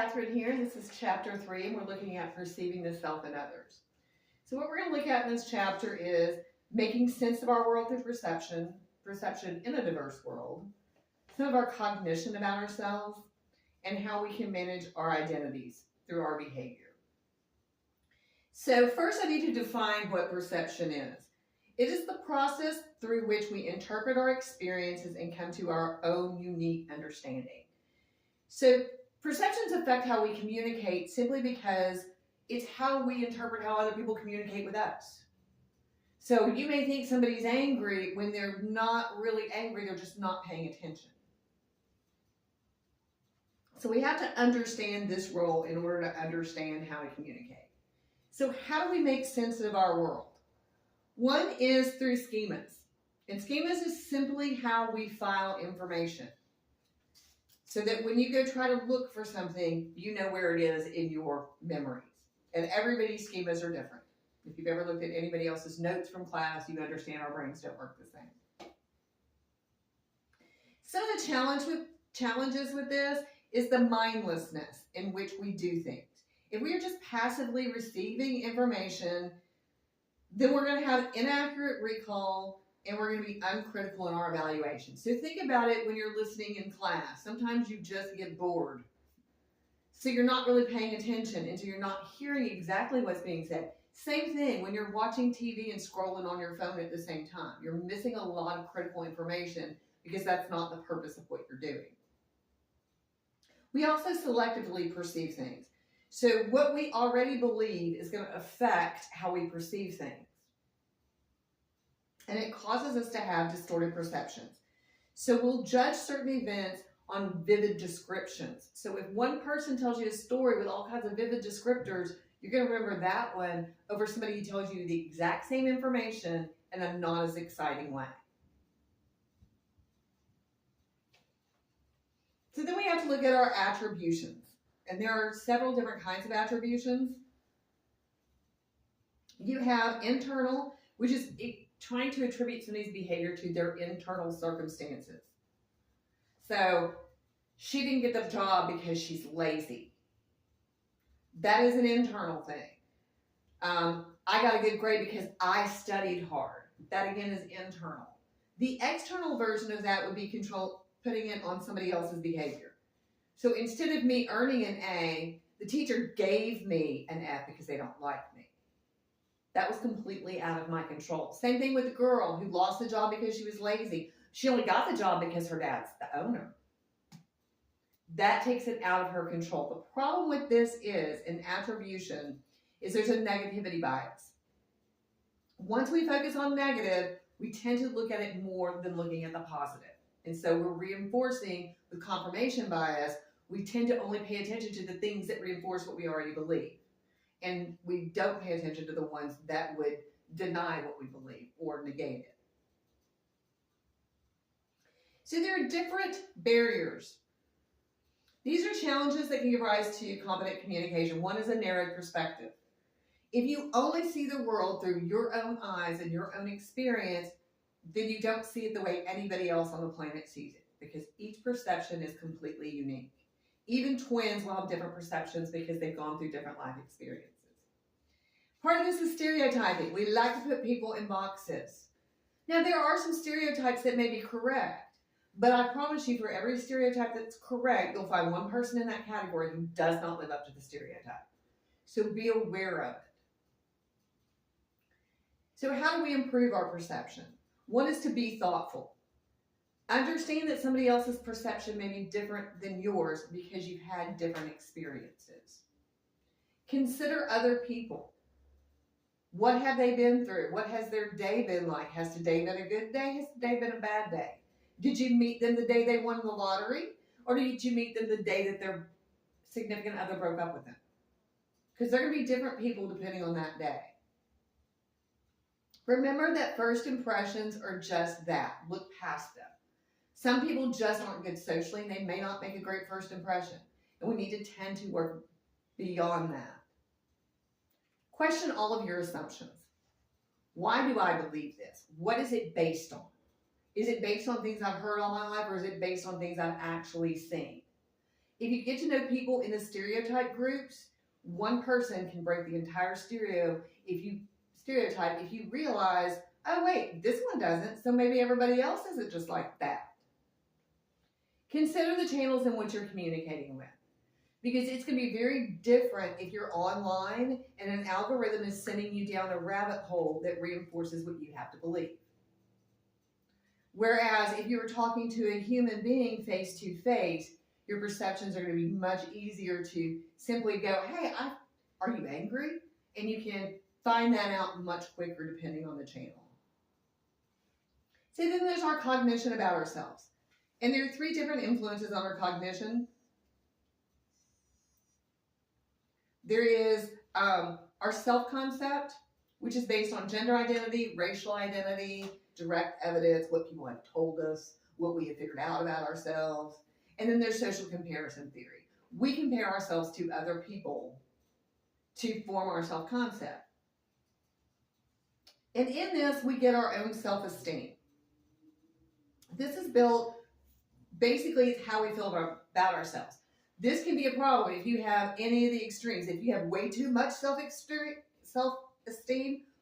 Catherine here, and this is chapter 3, and we're looking at perceiving the self and others. So what we're going to look at in this chapter is making sense of our world through perception in a diverse world, some of our cognition about ourselves, and how we can manage our identities through our behavior. So first I need to define what perception is. It is the process through which we interpret our experiences and come to our own unique understanding. So perceptions affect how we communicate simply because it's how we interpret how other people communicate with us. So you may think somebody's angry when they're not really angry, they're just not paying attention. So we have to understand this role in order to understand how to communicate. So how do we make sense of our world? One is through schemas. And schemas is simply how we file information. So that when you go try to look for something, you know where it is in your memories. And everybody's schemas are different. If you've ever looked at anybody else's notes from class, you understand our brains don't work the same. Some of the challenges with this is the mindlessness in which we do things. If we are just passively receiving information, then we're going to have inaccurate recall and we're going to be uncritical in our evaluation. So think about it when you're listening in class. Sometimes you just get bored. So you're not really paying attention, and so you're not hearing exactly what's being said. Same thing when you're watching TV and scrolling on your phone at the same time. You're missing a lot of critical information because that's not the purpose of what you're doing. We also selectively perceive things. So what we already believe is going to affect how we perceive things. And it causes us to have distorted perceptions. So we'll judge certain events on vivid descriptions. So if one person tells you a story with all kinds of vivid descriptors, you're going to remember that one over somebody who tells you the exact same information in a not as exciting way. So then we have to look at our attributions. And there are several different kinds of attributions. You have internal, which is trying to attribute somebody's behavior to their internal circumstances. So she didn't get the job because she's lazy. That is an internal thing. I got a good grade because I studied hard. That again is internal. The external version of that would be putting it on somebody else's behavior. So instead of me earning an A, the teacher gave me an F because they don't like me. That was completely out of my control. Same thing with the girl who lost the job because she was lazy. She only got the job because her dad's the owner. That takes it out of her control. The problem with this is, in attribution, is there's a negativity bias. Once we focus on negative, we tend to look at it more than looking at the positive. And so we're reinforcing with confirmation bias. We tend to only pay attention to the things that reinforce what we already believe. And we don't pay attention to the ones that would deny what we believe or negate it. So there are different barriers. These are challenges that can give rise to competent communication. One is a narrowed perspective. If you only see the world through your own eyes and your own experience, then you don't see it the way anybody else on the planet sees it, because each perception is completely unique. Even twins will have different perceptions because they've gone through different life experiences. Part of this is stereotyping. We like to put people in boxes. Now, there are some stereotypes that may be correct, but I promise you, for every stereotype that's correct, you'll find one person in that category who does not live up to the stereotype. So be aware of it. So how do we improve our perception? One is to be thoughtful. Understand that somebody else's perception may be different than yours because you've had different experiences. Consider other people. What have they been through? What has their day been like? Has today been a good day? Has today been a bad day? Did you meet them the day they won the lottery? Or did you meet them the day that their significant other broke up with them? Because they're going to be different people depending on that day. Remember that first impressions are just that. Look past them. Some people just aren't good socially, and they may not make a great first impression. And we need to tend to work beyond that. Question all of your assumptions. Why do I believe this? What is it based on? Is it based on things I've heard all my life, or is it based on things I've actually seen? If you get to know people in the stereotype groups, one person can break the entire stereotype if you realize, oh wait, this one doesn't, so maybe everybody else isn't just like that. Consider the channels in which you're communicating with, because it's going to be very different if you're online and an algorithm is sending you down a rabbit hole that reinforces what you have to believe. Whereas if you were talking to a human being face to face, your perceptions are going to be much easier to simply go, hey, are you angry? And you can find that out much quicker depending on the channel. So then there's our cognition about ourselves. And there are 3 different influences on our cognition. There is our self-concept, which is based on gender identity, racial identity, direct evidence, what people have told us, what we have figured out about ourselves. And then there's social comparison theory. We compare ourselves to other people to form our self-concept. And in this, we get our own self-esteem. This is built, basically, it's how we feel about ourselves. This can be a problem if you have any of the extremes. If you have way too much self-esteem,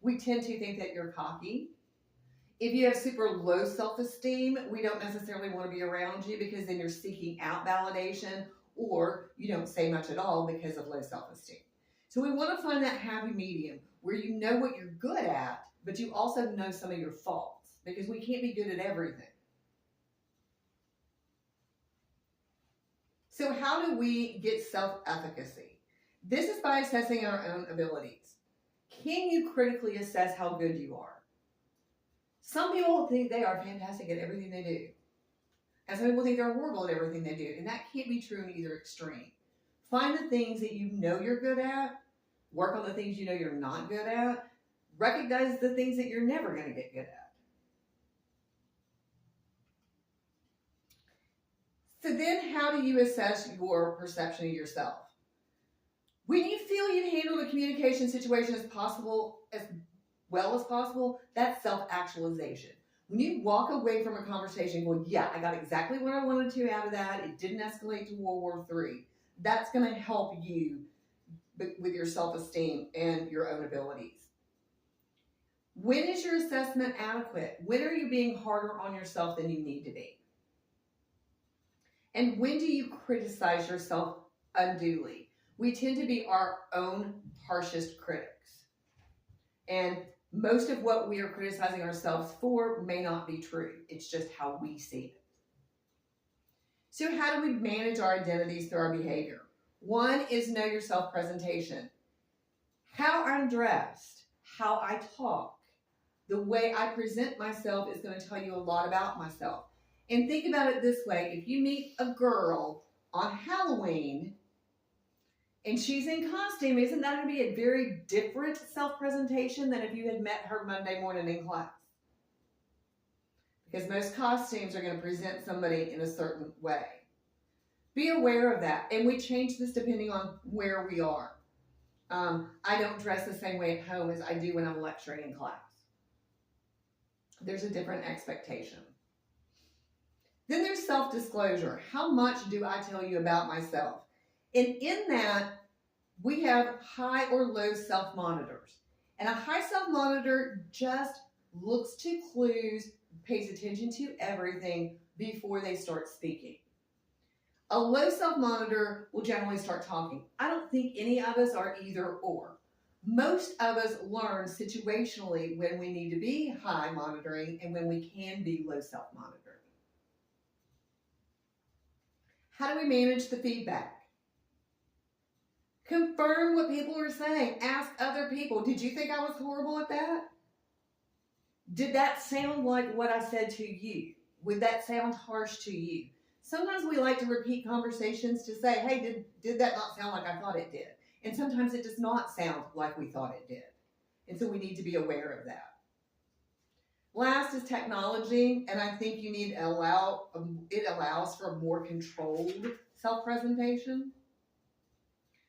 we tend to think that you're cocky. If you have super low self-esteem, we don't necessarily want to be around you because then you're seeking out validation, or you don't say much at all because of low self-esteem. So we want to find that happy medium where you know what you're good at, but you also know some of your faults, because we can't be good at everything. So how do we get self-efficacy? This is by assessing our own abilities. Can you critically assess how good you are? Some people think they are fantastic at everything they do. And some people think they're horrible at everything they do. And that can't be true in either extreme. Find the things that you know you're good at. Work on the things you know you're not good at. Recognize the things that you're never going to get good at. So then how do you assess your perception of yourself? When you feel you've handled a communication situation as well as possible, that's self-actualization. When you walk away from a conversation going, yeah, I got exactly what I wanted to out of that, it didn't escalate to World War III, that's going to help you with your self-esteem and your own abilities. When is your assessment adequate? When are you being harder on yourself than you need to be? And when do you criticize yourself unduly? We tend to be our own harshest critics. And most of what we are criticizing ourselves for may not be true. It's just how we see it. So how do we manage our identities through our behavior? One is know your self-presentation. How I'm dressed, how I talk, the way I present myself is going to tell you a lot about myself. And think about it this way. If you meet a girl on Halloween and she's in costume, isn't that going to be a very different self-presentation than if you had met her Monday morning in class? Because most costumes are going to present somebody in a certain way. Be aware of that. And we change this depending on where we are. I don't dress the same way at home as I do when I'm lecturing in class. There's a different expectation. Then there's self-disclosure. How much do I tell you about myself? And in that, we have high or low self-monitors. And a high self-monitor just looks to clues, pays attention to everything before they start speaking. A low self-monitor will generally start talking. I don't think any of us are either or. Most of us learn situationally when we need to be high monitoring and when we can be low self-monitoring. How do we manage the feedback? Confirm what people are saying. Ask other people, did you think I was horrible at that? Did that sound like what I said to you? Would that sound harsh to you? Sometimes we like to repeat conversations to say, hey, did that not sound like I thought it did? And sometimes it does not sound like we thought it did. And so we need to be aware of that. Last is technology, and I think you need it allows for a more controlled self-presentation.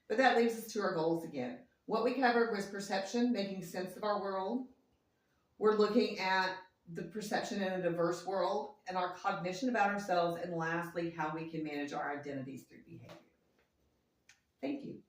But that leads us to our goals again. What we covered was perception, making sense of our world. We're looking at the perception in a diverse world, and our cognition about ourselves, and lastly, how we can manage our identities through behavior. Thank you.